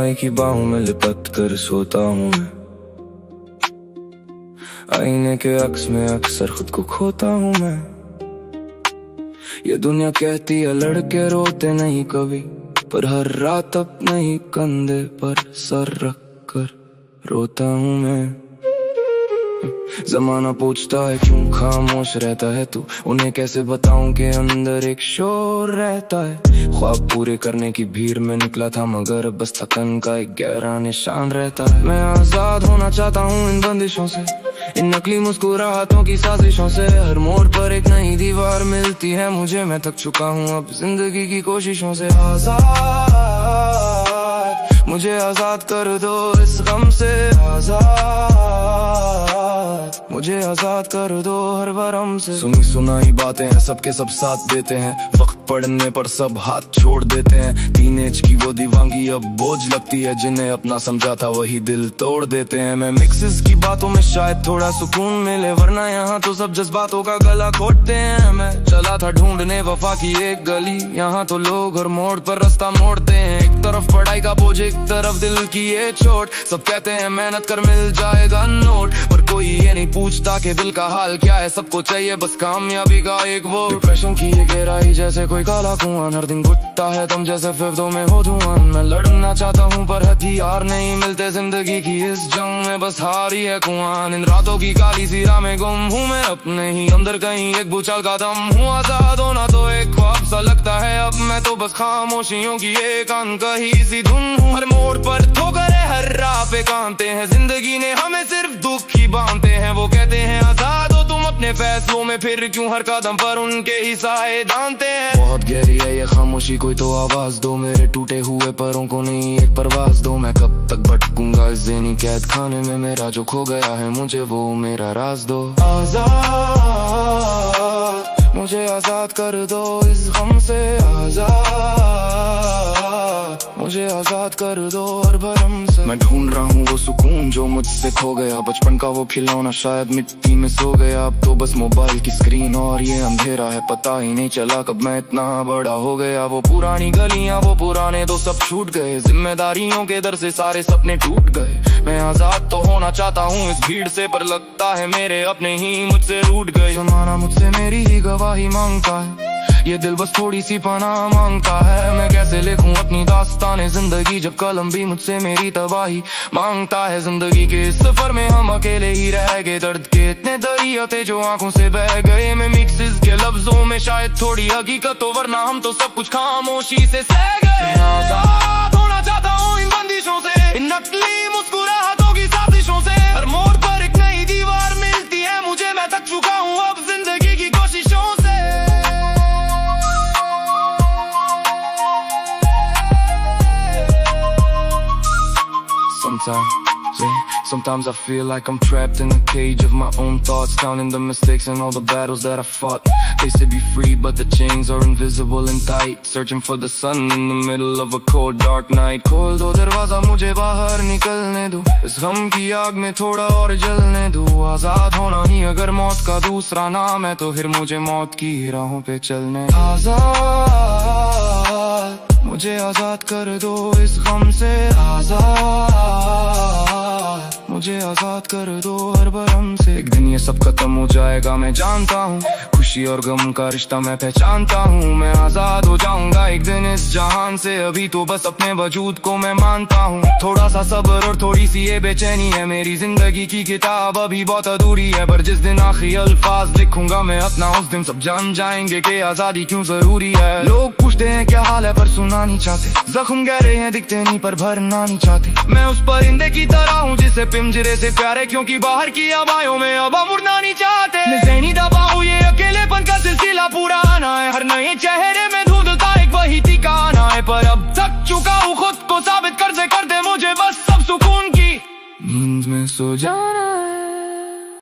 समय की बाहों में लिपट कर सोता हूँ मैं। आईने के अक्स में अक्सर खुद को खोता हूँ मैं। ये दुनिया कहती है लड़के रोते नहीं कभी, पर हर रात अपने ही कंधे पर सर रख कर रोता हूँ मैं। जमाना पूछता है क्यों खामोश रहता है तू, उन्हें कैसे बताऊं कि अंदर एक शोर रहता है। ख्वाब पूरे करने की भीड़ में निकला था, मगर बस थकन का एक गहरा निशान रहता है। मैं आजाद होना चाहता हूँ इन बंदिशों से, इन नकली मुस्कुराहटों की साजिशों से। हर मोड़ पर एक नई दीवार मिलती है मुझे, मैं थक चुका हूँ अब जिंदगी की कोशिशों से। आजाद मुझे आजाद कर दो इस गम से, आजाद मुझे आजाद कर दो हर भरम से। सुनी सुनाई बातें हैं, सबके सब साथ देते हैं, वक्त पड़ने पर सब हाथ छोड़ देते हैं। टीनेज की वो दीवानगी अब बोझ लगती है, जिन्हें अपना समझा था वही दिल तोड़ देते हैं। मैं मिक्सेस की बातों में शायद थोड़ा सुकून मिले, वरना यहाँ तो सब जज्बातों का गला घोटते हैं। मैं चला था ढूंढने वफा की एक गली, यहाँ तो लोग हर मोड़ पर रास्ता मोड़ते हैं। एक तरफ पढ़ाई का बोझ, एक तरफ दिल की ये चोट। सब कहते हैं मेहनत कर मिल जाएगा नोट, पर कोई ये नहीं पूछता कि दिल का हाल क्या है। सबको चाहिए बस कामयाबी का एक वो। डिप्रेशन की ये गहराई जैसे कोई काला कुआं, हर दिन घुटता है तुम जैसे फिफ्थों में हो धुआं। मैं लड़ना चाहता हूँ पर हथियार नहीं मिलते, जिंदगी की इस जंग में बस हार ही है कुआं। इन रातों की काली सीरा में गुम हूँ मैं अपने ही अंदर, कहीं एक भूचाल का दम हूँ। आजाद होना तो एक ख्वाब सा लगता है अब, मैं तो बस खामोशियों की एक अनकही सी धुन हूँ। हर मोड़ पर ठोकरें, हर राह पे कांटे हैं, जिंदगी ने हमें सिर्फ दुख ही बांधते हैं। वो कहते हैं आजाद हो तुम अपने फैसलों में, फिर क्यों हर कदम पर उनके ही साए दानते हैं। बहुत गहरी है ये खामोशी, कोई तो आवाज दो, मेरे टूटे हुए पैरों को नहीं एक परवाज दो। मैं कब तक भटकूंगा इस ज़हनी कैद खाने में, मेरा जो खो गया है मुझे वो मेरा राज दो। आजाद मुझे आजाद कर दो इस गम से, आजाद मुझे आजाद कर दो हर भरम से। मैं ढूंढ रहा हूँ वो सुकून जो मुझसे खो गया, बचपन का वो खिलौना शायद मिट्टी में सो गया। अब तो बस मोबाइल की स्क्रीन और ये अंधेरा है, पता ही नहीं चला कब मैं इतना बड़ा हो गया। वो पुरानी गलियां, वो पुराने तो सब छूट गए, जिम्मेदारियों के दर से सारे सपने टूट गए। मैं आजाद तो होना चाहता हूँ इस भीड़ से, पर लगता है मेरे अपने ही मुझसे रूठ गए। जमाना मुझसे मेरी ही गवाही मांगता है, ये दिल बस थोड़ी सी पनाह मांगता है। मैं कैसे लिखूं अपनी दास्ताने जिंदगी, जब कलम भी मुझसे मेरी तबाही मांगता है। जिंदगी के इस सफर में हम अकेले ही रह गए, दर्द के इतने दरिया थे जो आंखों से बह गए। मैं मिक्सेस के लफ्जों में शायद थोड़ी हकीकत हो, वरना हम तो सब कुछ खामोशी से सह गए। आजाद होना चाहता हूँ इन बंदिशों से, इन नकली मुस्कुराहटों की साजिशों से। हर मोड़ पर एक नई दीवार मिलती है मुझे, मैं थक चुका हूँ अब जिंदगी की कोशिशों से। Sometimes I feel like I'm trapped in a cage of my own thoughts, counting the mistakes and all the battles that I fought. They say be free, but the chains are invisible and tight. Searching for the sun in the middle of a cold, dark night. खोल दो दरवाजा, मुझे बाहर निकलने दो, इस गम की आग में थोड़ा और जलने दो। आजाद होना ही अगर मौत का दूसरा नाम है, तो फिर मुझे मौत की राहों पे चलने। आजाद मुझे आजाद कर दो इस गम से, आजाद मुझे आजाद कर दो हर भरम से। एक दिन ये सब खत्म हो जाएगा मैं जानता हूँ, खुशी और गम का रिश्ता मैं पहचानता हूँ। मैं आजाद हो जाऊंगा एक दिन इस जहान से, अभी तो बस अपने वजूद को मैं मानता हूँ। थोड़ा सा सब्र और थोड़ी सी ये बेचैनी है, मेरी जिंदगी की किताब अभी बहुत अधूरी है। पर जिस दिन आखिरी अल्फाज लिखूंगा मैं अपना, उस दिन सब जान जाएंगे कि आजादी क्यों जरूरी है। लोग पूछते हैं क्या हाल है, पर सुना नहीं चाहते, जख्म गहरे हैं दिखते नहीं पर भरना नहीं चाहते। मैं उस परिंदे की तरह हूँ जिसे पिंजरे से प्यारे, क्योंकि बाहर की हवाओं में अब हम उड़ना नहीं चाहते। मैं ज़हनी दबा हूँ, ये अकेलेपन का सिलसिला पूरा आना है, हर नए चेहरे में ढूंढता एक वही ठिकाना है। पर अब थक चुका हूँ खुद को साबित कर दे मुझे बस सब सुकून की नींद में सो जाना है।